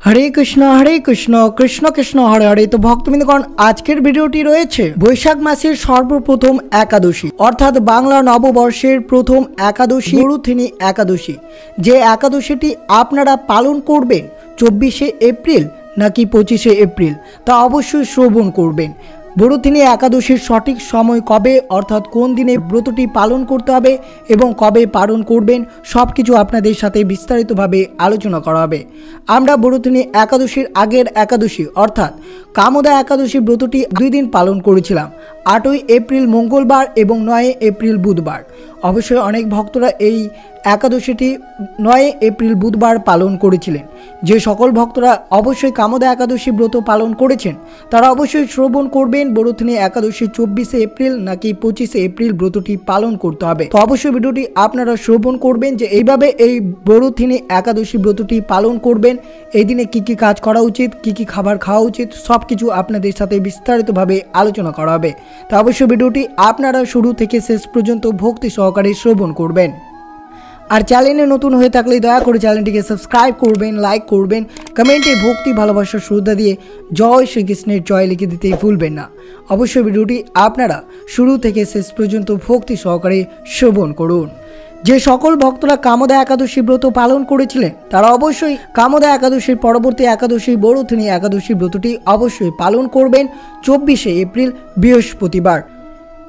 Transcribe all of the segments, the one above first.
हरे कृष्ण कृष्ण कृष्ण हरे हरे। तो भक्तबृंदगण आजकेर भिडियोटी रयेछे बैशाख मासेर सर्वप्रथम एकादशी अर्थात बांगला नवबर्षेर प्रथम एकादशी बरुथिनी एकादशी। जे एकादशीटी आपनारा पालन करबेन 24 एप्रिल नाकि 25 एप्रिल ता अवश्यई श्रवण करबेन। बरुथिनी एकादशीर सठिक समय कबे अर्थात कोन दिने व्रतटी पालन करते हबे एबं कबे पालन करबेन सबकिछु आपनादेर साथे विस्तारितभावे आलोचना करा हबे। आमरा बरुथिनी एकादशीर आगेर एकादशी अर्थात कामदा एकादशी व्रतटी 2 दिन पालन करेछिलाम, 8 एप्रिल मंगलबार एबं 9 एप्रिल बुधबार। अवश्य अनेक भक्तरा এই एकादशीटी 9 एप्रिल बुधबार पालन करेছিলেন। যে সকল ভক্তরা অবশ্যই কামদা একাদশী ব্রত পালন করেছেন তারা অবশ্যই শ্রবণ করবেন বরুথিনী একাদশী 24 এপ্রিল নাকি 25 এপ্রিল ব্রতটি পালন করতে হবে। তো অবশ্যই ভিডিওটি আপনারা শ্রবণ করবেন যে এইভাবে এই বরুথিনী একাদশী ব্রতটি পালন করবেন। এই দিনে কি কি কাজ করা উচিত, কি কি খাবার খাওয়া উচিত সবকিছু আপনাদের সাথে বিস্তারিতভাবে আলোচনা করা হবে। তো অবশ্যই ভিডিওটি আপনারা শুরু থেকে শেষ পর্যন্ত ভক্তি সহকারে শ্রবণ করবেন। আর চ্যানেলে নতুন হয়ে থাকলে দয়া করে চ্যানেলটিকে সাবস্ক্রাইব করবেন, লাইক করবেন, কমেন্টে ভক্তি ভালোবাসার শ্রদ্ধা দিয়ে জয় শ্রীকৃষ্ণের জয় লিখে দিতে ভুলবেন না। অবশ্যই ভিডিওটি আপনারা শুরু থেকে শেষ পর্যন্ত ভক্তি সহকারে শ্রবণ করুন। যে সকল ভক্তরা কামদা একাদশী ব্রত পালন করেছিলেন তারা অবশ্যই কামদা একাদশীর পরবর্তী একাদশী বরুথিনী একাদশী ব্রতটি অবশ্যই পালন করবেন 24 এপ্রিল বৃহস্পতিবার।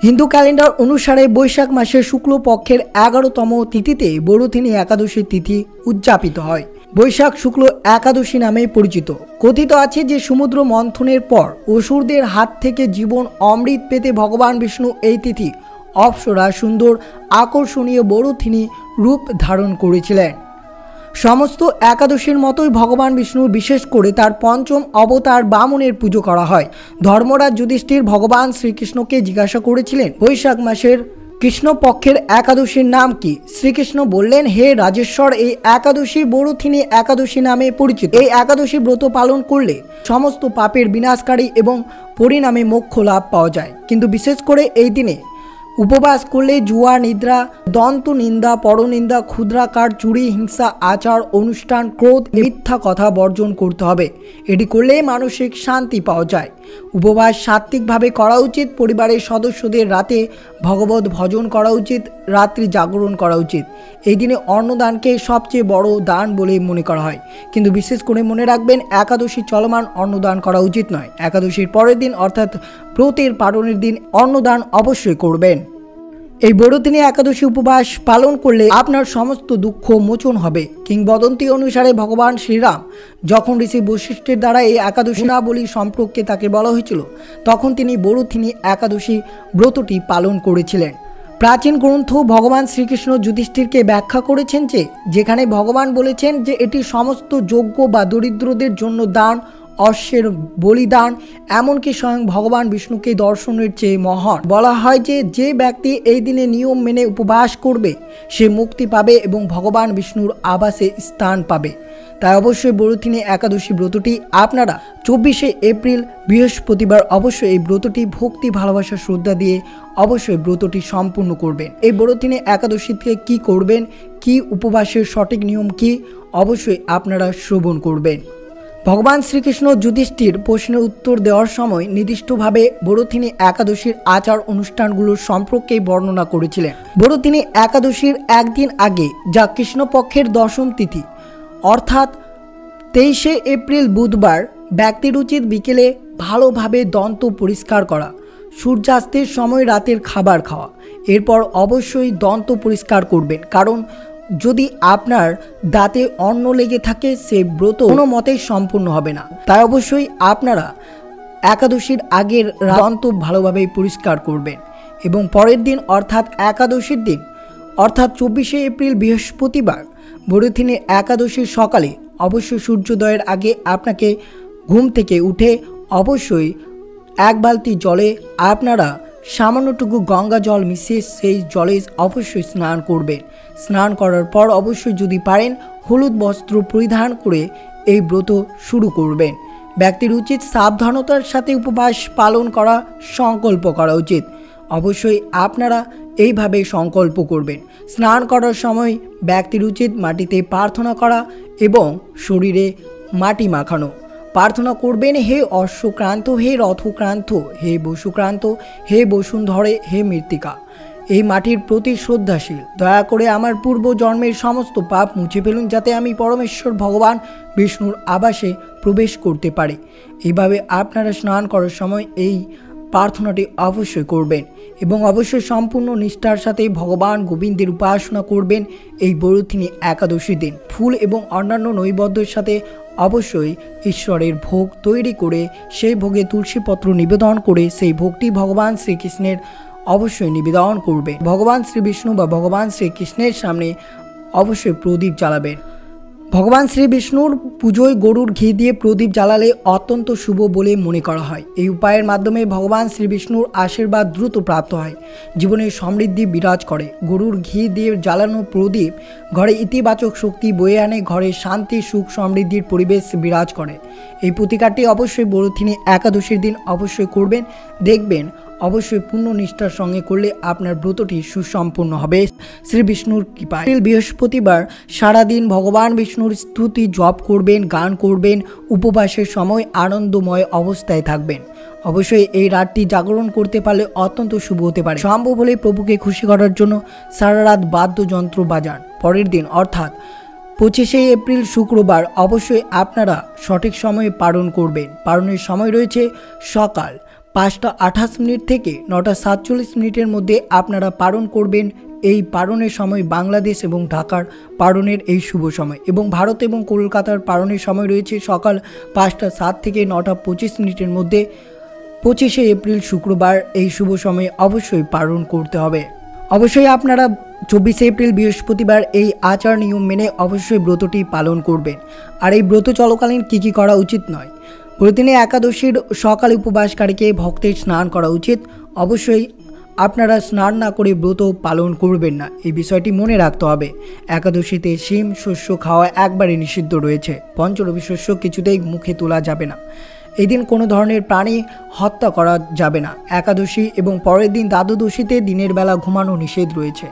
हिंदू कैलेंडार अनुसारे बैशाख मासेर शुक्ल पक्षेर 11तम तिथिते बरुथिनी एकादशी तिथि उद्यापित हय। बैशाख शुक्ल एकादशी नामे परिचित। कथित आछे जे समुद्र मंथनेर पर असुरदेर हाथ थेके जीवन अमृत पेते भगवान विष्णु एई तिथि अप्सरा सुंदर आकर्षणीय बरुथिनी रूप धारण करेछिलेन। समस्त एकादशीर मतोई भगवान विष्णुर विशेष करे तार पंचम अवतार बामनेर पुजो करा हय। धर्मराज युधिष्ठिर भगवान श्रीकृष्णके जिज्ञासा करेछिलेन बैशाख मासेर कृष्ण पक्षेर एकादशीर नाम कि। श्रीकृष्ण बोलेन, हे राजेश्वर, एई एकादशी बरुथिनी एकादशी नामे परिचित। एई एकादशी व्रत पालन करले समस्त पापेर विनाशकारी एवं परिणामे मोक्ष लाभ पाওয়া যায়। किन्तु विशेष करे एई दिने उपवास करले जुआ, निद्रा, दंत निंदा, परनिंदा, क्षुद्राकार, चुरी, हिंसा, आचार अनुष्ठान, क्रोध, मिथ्या कथा बर्जन करते हबे। एटी करले मानसिक शांति पाওয়া যায়। उपवास सात्विकभावे करा उचित। परिवारेर सदस्यदेर राते भगवत भजन करा उचित, रात्रि जागरण करा उचित। এই দিনে অন্নদানকে সবচেয়ে বড় দান বলে মনে করা হয়। কিন্তু বিশেষ করে মনে রাখবেন একাদশী চলমান অন্নদান করা উচিত নয়। একাদশীর পরের দিন অর্থাৎ ব্রতের পালনের দিন অন্নদান অবশ্যই করবেন। এই বরুথিনী একাদশী উপবাস পালন করলে আপনার সমস্ত দুঃখ মোচন হবে। কিংবদন্তি অনুসারে ভগবান শ্রীরাম যখন ঋষি বশিষ্ঠের দ্বারা এই একাদশী নাবলী সম্পর্কে তাকে বলা হয়েছিল তখন তিনি বরুথিনী একাদশী ব্রতটি পালন করেছিলেন। প্রাচীন গ্রন্থ ভগবান শ্রীকৃষ্ণ যুধিষ্ঠিরকে ব্যাখ্যা করেছেন যে যেখানে ভগবান বলেছেন যে এটি সমস্ত যোগ্য বা দরিদ্রদের জন্য দান, অশ্বের বলিদান, এমনকি স্বয়ং ভগবান বিষ্ণুকে দর্শনের চেয়ে মহান। বলা হয় যে যে ব্যক্তি এই দিনে নিয়ম মেনে উপবাস করবে সে মুক্তি পাবে এবং ভগবান বিষ্ণুর আবাসে স্থান পাবে। তাই অবশ্যই বরুথিনী একাদশী ব্রতটি আপনারা 24 এপ্রিল বৃহস্পতিবার অবশ্যই এই ব্রতটি ভক্তি ভালোবাসা শ্রদ্ধা দিয়ে অবশ্যই ব্রতটি সম্পূর্ণ করবেন। এই বরুথিনী একাদশীতে কি করবেন, কি উপবাসের সঠিক নিয়ম কি অবশ্যই আপনারা শ্রবণ করবেন। ভগবান শ্রীকৃষ্ণ যুধিষ্ঠির প্রশ্নের উত্তর দেওয়ার সময় নির্দিষ্টভাবে বরুথিনী একাদশীর আচার অনুষ্ঠানগুলোর সম্পর্কে বর্ণনা করেছিলেন। বরুথিনী একাদশীর একদিন আগে যা কৃষ্ণপক্ষের দশম তিথি অর্থাৎ 23 এপ্রিল বুধবার ব্যক্তির উচিত বিকেলে ভালোভাবে দন্ত পরিষ্কার করা, সূর্যাস্তের সময় রাতের খাবার খাওয়া। এরপর অবশ্যই দন্ত পরিষ্কার করবেন, কারণ যদি আপনার দাঁতে অন্ন লেগে থাকে সে ব্রত কোনো মতেই সম্পূর্ণ হবে না। তাই অবশ্যই আপনারা একাদশীর আগের দন্ত ভালোভাবে পরিষ্কার করবেন এবং পরের দিন অর্থাৎ একাদশীর দিন অর্থাৎ 24 এপ্রিল বৃহস্পতিবার বরুথিনী একাদশীর সকালে অবশ্যই সূর্যোদয়ের আগে আপনাকে ঘুম থেকে উঠে অবশ্যই এক বালতি জলে আপনারা সামান্যটুকু গঙ্গা জল মিশিয়ে সেই জলে অবশ্যই স্নান করবেন। স্নান করার পর অবশ্যই যদি পারেন হলুদ বস্ত্র পরিধান করে এই ব্রত শুরু করবেন। ব্যক্তির উচিত সাবধানতার সাথে উপবাস পালন করা, সংকল্প করা উচিত। অবশ্যই আপনারা এইভাবে সংকল্প করবেন। স্নান করার সময় ব্যক্তির উচিত মাটিতে প্রার্থনা করা এবং শরীরে মাটি মাখানো। প্রার্থনা করবেন, হে অশ্বক্রান্ত, হে রথক্রান্ত, হে বসুক্রান্ত, হে বসুন্ধরে, হে মৃত্তিকা, এই মাটির প্রতি শ্রদ্ধাশীল, দয়া করে আমার পূর্ব জন্মের সমস্ত পাপ মুছে ফেলুন, যাতে আমি পরমেশ্বর ভগবান বিষ্ণুর আবাসে প্রবেশ করতে পারি। এইভাবে আপনারা স্নান করার সময় এই প্রার্থনাটি অবশ্যই করবেন এবং অবশ্যই সম্পূর্ণ নিষ্ঠার সাথে ভগবান গোবিন্দের উপাসনা করবেন। এই বরুথিনী একাদশী দিন ফুল এবং অন্যান্য নৈবেদ্যের সাথে অবশ্যই ঈশ্বরের ভোগ তৈরি করে সেই ভোগে তুলসীপত্র নিবেদন করে সেই ভোগটি ভগবান শ্রীকৃষ্ণের অবশ্যই নিবেদন করবে। ভগবান শ্রী বিষ্ণু বা ভগবান শ্রীকৃষ্ণের সামনে অবশ্যই প্রদীপ জ্বালাবেন। ভগবান শ্রী বিষ্ণুর পুজোয় গরুর ঘি দিয়ে প্রদীপ জ্বালালে অত্যন্ত শুভ বলে মনে করা হয়। এই উপায়ের মাধ্যমে ভগবান শ্রী বিষ্ণুর আশীর্বাদ দ্রুত প্রাপ্ত হয়, জীবনে সমৃদ্ধি বিরাজ করে। গরুর ঘি দিয়ে জ্বালানো প্রদীপ ঘরে ইতিবাচক শক্তি বয়ে আনে, ঘরে শান্তি, সুখ, সমৃদ্ধির পরিবেশ বিরাজ করে। এই প্রতিকারটি অবশ্যই বরুথিনী একাদশীর দিন অবশ্যই করবেন, দেখবেন অবশ্যই পূর্ণ নিষ্ঠার সঙ্গে করলে আপনার ব্রতটি সুসম্পূর্ণ হবে শ্রী বিষ্ণুর কৃপায়। বৃহস্পতিবার সারাদিন ভগবান বিষ্ণুর স্তুতি জপ করবেন, গান করবেন, উপবাসের সময় আনন্দময় অবস্থায় থাকবেন। অবশ্যই এই রাতটি জাগরণ করতে পারলে অত্যন্ত শুভ হতে পারে। সম্ভব হলে প্রভুকে খুশি করার জন্য সারা রাত বাদ্যযন্ত্র বাজান। পরের দিন অর্থাৎ 25শে এপ্রিল শুক্রবার অবশ্যই আপনারা সঠিক সময়ে পালন করবেন। পালনের সময় রয়েছে সকাল 5:28 থেকে 9:47 মধ্যে আপনারা পালন করবেন। এই পালনের সময় বাংলাদেশ এবং ঢাকার পালনের এই শুভ সময় এবং ভারত এবং কলকাতার পালনের সময় রয়েছে সকাল 5:07 থেকে 9:25 মধ্যে। 25শে এপ্রিল শুক্রবার এই শুভ সময়ে অবশ্যই পালন করতে হবে। অবশ্যই আপনারা 24শে এপ্রিল বৃহস্পতিবার এই আচার নিয়ম মেনে অবশ্যই ব্রতটি পালন করবেন। আর এই ব্রত চলাকালীন কী কী করা উচিত নয়। বরুথিনী একাদশীর সকালে উপবাসকারীকে ভক্তের স্নান করা উচিত। অবশ্যই আপনারা স্নান না করে ব্রত পালন করবেন না, এই বিষয়টি মনে রাখতে হবে। একাদশীতে শিম শস্য খাওয়া একবারে নিষিদ্ধ রয়েছে। পঞ্চরবি শস্য কিছুতেই মুখে তোলা যাবে না। এই দিন কোনো ধরনের প্রাণী হত্যা করা যাবে না। একাদশী এবং পরের দিন দ্বাদশীতে দিনের বেলা ঘুমানো নিষেধ রয়েছে।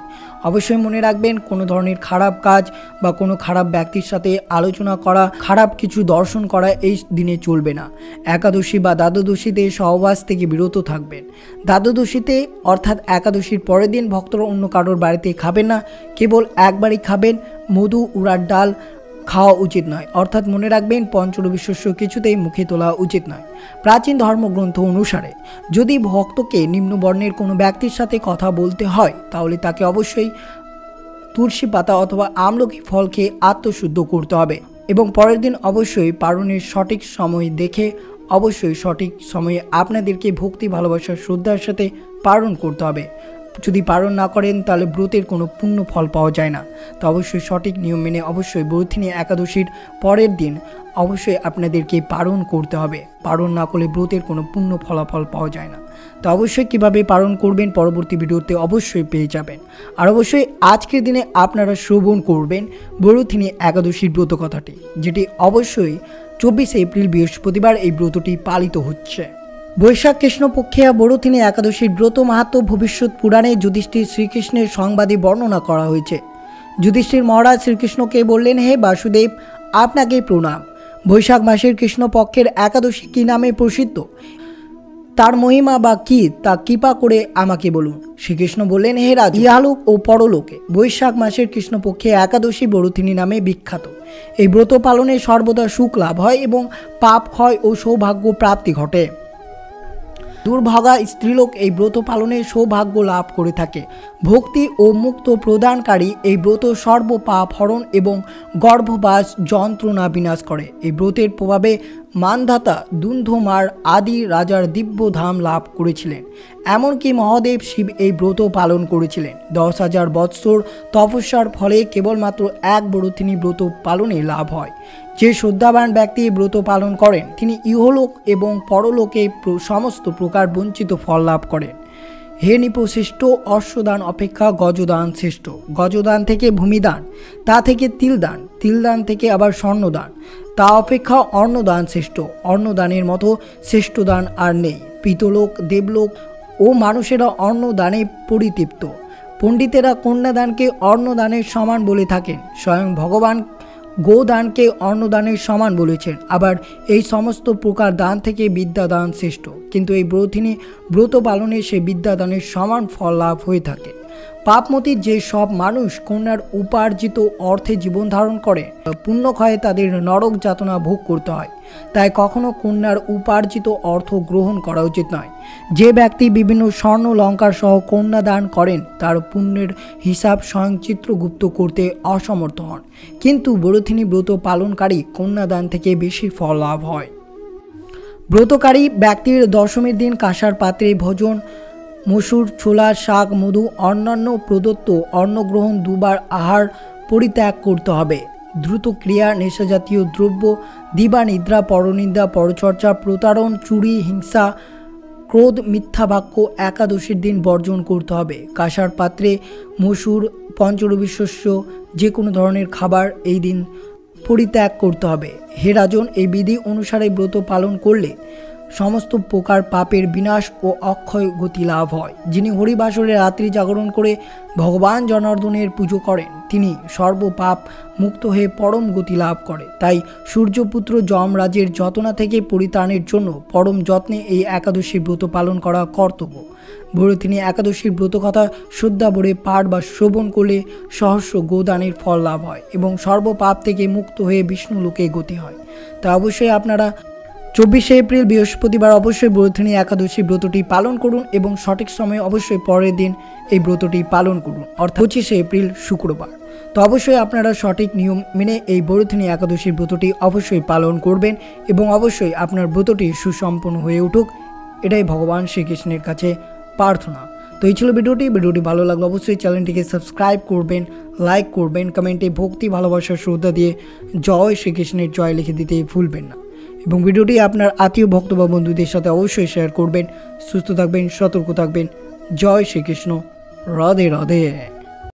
অবশ্যই মনে রাখবেন, কোনো ধরনের খারাপ কাজ বা কোনো খারাপ ব্যক্তির সাথে আলোচনা করা, খারাপ কিছু দর্শন করা এই দিনে চলবে না। একাদশী বা দ্বাদশীতে সহবাস থেকে বিরত থাকবেন। দ্বাদশীতে অর্থাৎ একাদশীর পরের দিন ভক্তরা অন্য কারোর বাড়িতে খাবেন না, কেবল একবারই খাবেন। মধু, উড়ার ডাল খাওয়া উচিত নয়। অর্থাৎ মনে রাখবেন, পঞ্চরবি শস্য কিছুতেই মুখে তোলা উচিত নয়। প্রাচীন ধর্মগ্রন্থ অনুসারে যদি ভক্তকে নিম্নবর্ণের কোনো ব্যক্তির সাথে কথা বলতে হয় তাহলে তাকে অবশ্যই তুলসী পাতা অথবা আমলকি ফল খেয়ে আত্মশুদ্ধ করতে হবে এবং পরের দিন অবশ্যই পালনের সঠিক সময় দেখে অবশ্যই সঠিক সময়ে আপনাদেরকে ভক্তি, ভালোবাসা, শ্রদ্ধার সাথে পালন করতে হবে। যদি পালন না করেন তাহলে ব্রতের কোনো পূর্ণ ফল পাওয়া যায় না। তো অবশ্যই সঠিক নিয়ম মেনে অবশ্যই বরুথিনী একাদশীর পরের দিন অবশ্যই আপনাদেরকে পালন করতে হবে। পালন না করলে ব্রতের কোনো পূর্ণ ফলাফল পাওয়া যায় না। তো অবশ্যই কীভাবে পালন করবেন পরবর্তী ভিডিওতে অবশ্যই পেয়ে যাবেন। আর অবশ্যই আজকের দিনে আপনারা শ্রবণ করবেন বরুথিনী একাদশীর ব্রত কথাটি, যেটি অবশ্যই 24শে এপ্রিল বৃহস্পতিবার এই ব্রতটি পালিত হচ্ছে। বৈশাখ কৃষ্ণপক্ষে বরুথিনী একাদশীর ব্রত মাহাত্ম্য ভবিষ্যৎ পুরাণে যুধিষ্ঠির শ্রীকৃষ্ণের সংবাদে বর্ণনা করা হয়েছে। যুধিষ্ঠির মহারাজ শ্রীকৃষ্ণকে বললেন, হে বাসুদেব, আপনাকে প্রণাম। বৈশাখ মাসের কৃষ্ণপক্ষের একাদশী কী নামে প্রসিদ্ধ, তার মহিমা বা কী তা কৃপা করে আমাকে বলুন। শ্রীকৃষ্ণ বললেন, হে রাজ, ইহলোক ও পরলোকে বৈশাখ মাসের কৃষ্ণপক্ষে একাদশী বরুথিনী নামে বিখ্যাত। এই ব্রত পালনে সর্বদা সুখ লাভ হয় এবং পাপ ক্ষয় ও সৌভাগ্য প্রাপ্তি ঘটে। দুর্ভাগা স্ত্রীলোক এই ব্রত পালনে সৌভাগ্য লাভ করে থাকে। ভক্তি ও মুক্ত প্রদানকারী এই ব্রত সর্বপাপ হরণ এবং গর্ভবাস যন্ত্রণা বিনাশ করে। এই ব্রতের প্রভাবে মানধাতা দুন্ধমার আদি রাজার দিব্য ধাম লাভ করেছিলেন। এমনকি মহাদেব শিব এই ব্রত পালন করেছিলেন। 10,000 বৎসর তপস্যার ফলে কেবলমাত্র এক বরুথিনী ব্রত পালনে লাভ হয়। যে শ্রদ্ধাবান ব্যক্তি ব্রত পালন করেন তিনি ইহলোক এবং পরলোকে সমস্ত প্রকার বঞ্চিত ফল লাভ করেন। হে নৃপশ্রেষ্ঠ, অশ্বদান অপেক্ষা গজদান শ্রেষ্ঠ। গজদান থেকে ভূমিদান, তা থেকে তিলদান, তিলদান থেকে আবার স্বর্ণদান, তা অপেক্ষা অন্নদান শ্রেষ্ঠ। অন্নদানের মতো শ্রেষ্ঠ দান আর নেই। পিতলোক, দেবলোক ও মানুষেরা অন্নদানে পরিতৃপ্ত। পণ্ডিতেরা কন্যাদানকে অন্নদানের সমান বলে থাকেন। স্বয়ং ভগবান গোদানকে অন্নদানের সমান বলেছেন। আবার এই সমস্ত প্রকার দান থেকে বিদ্যাদান শ্রেষ্ঠ, কিন্তু এই ব্রতিনী ব্রত পালনে সে বিদ্যাদানের সমান ফল লাভ হয়ে থাকে। পাপমতী যে সব মানুষ কন্যার উপার্জিত অর্থে জীবন ধারণ করে, পুণ্যক্ষয়ে তাদের নরক যাতনা ভোগ করতে হয়। তাই কখনো কন্যার উপার্জিত অর্থ গ্রহণ করা উচিত নয়। যে ব্যক্তি বিভিন্ন স্বর্ণ অলংকার সহ কন্যা দান করেন তার পুণ্যের হিসাব স্বয়ং চিত্রগুপ্ত করতে অসমর্থ হন, কিন্তু ব্রতিনী ব্রত পালনকারী কন্যাদান থেকে বেশি ফল লাভ হয়। ব্রতকারী ব্যক্তির দশমীর দিন কাঁসার পাত্রে ভোজন, মসুর, ছোলা, শাক, মধু, অন্যান্য প্রদত্ত অন্নগ্রহণ, দুবার আহার পরিত্যাগ করতে হবে। দ্রুত ক্রিয়া, নেশাজাতীয় দ্রব্য, দিবানিদ্রা, পরনিন্দা, পরচর্চা, প্রতারণ, চুরি, হিংসা, ক্রোধ, মিথ্যা বাক্য একাদশীর দিন বর্জন করতে হবে। কাঁসার পাত্রে মসুর, পঞ্চরবি শস্য, যে কোনো ধরনের খাবার এই দিন পরিত্যাগ করতে হবে। হে রাজন, এই বিধি অনুসারে ব্রত পালন করলে সমস্ত প্রকার পাপের বিনাশ ও অক্ষয় গতি লাভ হয়। যিনি হরিবাসরে রাত্রি জাগরণ করে ভগবান জনার্দনের পুজো করেন তিনি সর্বপাপ মুক্ত হয়ে পরম গতি লাভ করে। তাই সূর্যপুত্র যমরাজের যতনা থেকে পরিত্রাণের জন্য পরম যত্নে এই একাদশী ব্রত পালন করা কর্তব্য। ব্রতিনী একাদশীর ব্রত কথা শ্রদ্ধা ভরে পাঠ বা শ্রবণ করলে সহস্র গোদানের ফল লাভ হয় এবং সর্বপাপ থেকে মুক্ত হয়ে বিষ্ণু লোকে গতি হয়। তা অবশ্যই আপনারা 24শে এপ্রিল বৃহস্পতিবার অবশ্যই ব্রতিনী একাদশী ব্রতটি পালন করুন এবং সঠিক সময়ে অবশ্যই পরের দিন এই ব্রতটি পালন করুন, অর্থাৎ 25শে এপ্রিল শুক্রবার। তো অবশ্যই আপনারা সঠিক নিয়ম মেনে এই ব্রতিনী একাদশীর ব্রতটি অবশ্যই পালন করবেন এবং অবশ্যই আপনার ব্রতটি সুসম্পন্ন হয়ে উঠুক, এটাই ভগবান শ্রীকৃষ্ণের কাছে প্রার্থনা। তো এই ছিল ভিডিওটি ভালো লাগলো অবশ্যই চ্যানেলটিকে সাবস্ক্রাইব করবেন, লাইক করবেন, কমেন্টে ভক্তি, ভালোবাসা, শ্রদ্ধা দিয়ে জয় শ্রীকৃষ্ণের জয় লিখে দিতে ভুলবেন না এবং ভিডিওটি আপনার আত্মীয় ভক্ত বা বন্ধুদের সাথে অবশ্যই শেয়ার করবেন। সুস্থ থাকবেন, সতর্ক থাকবেন। জয় শ্রীকৃষ্ণ। রাধে রাধে।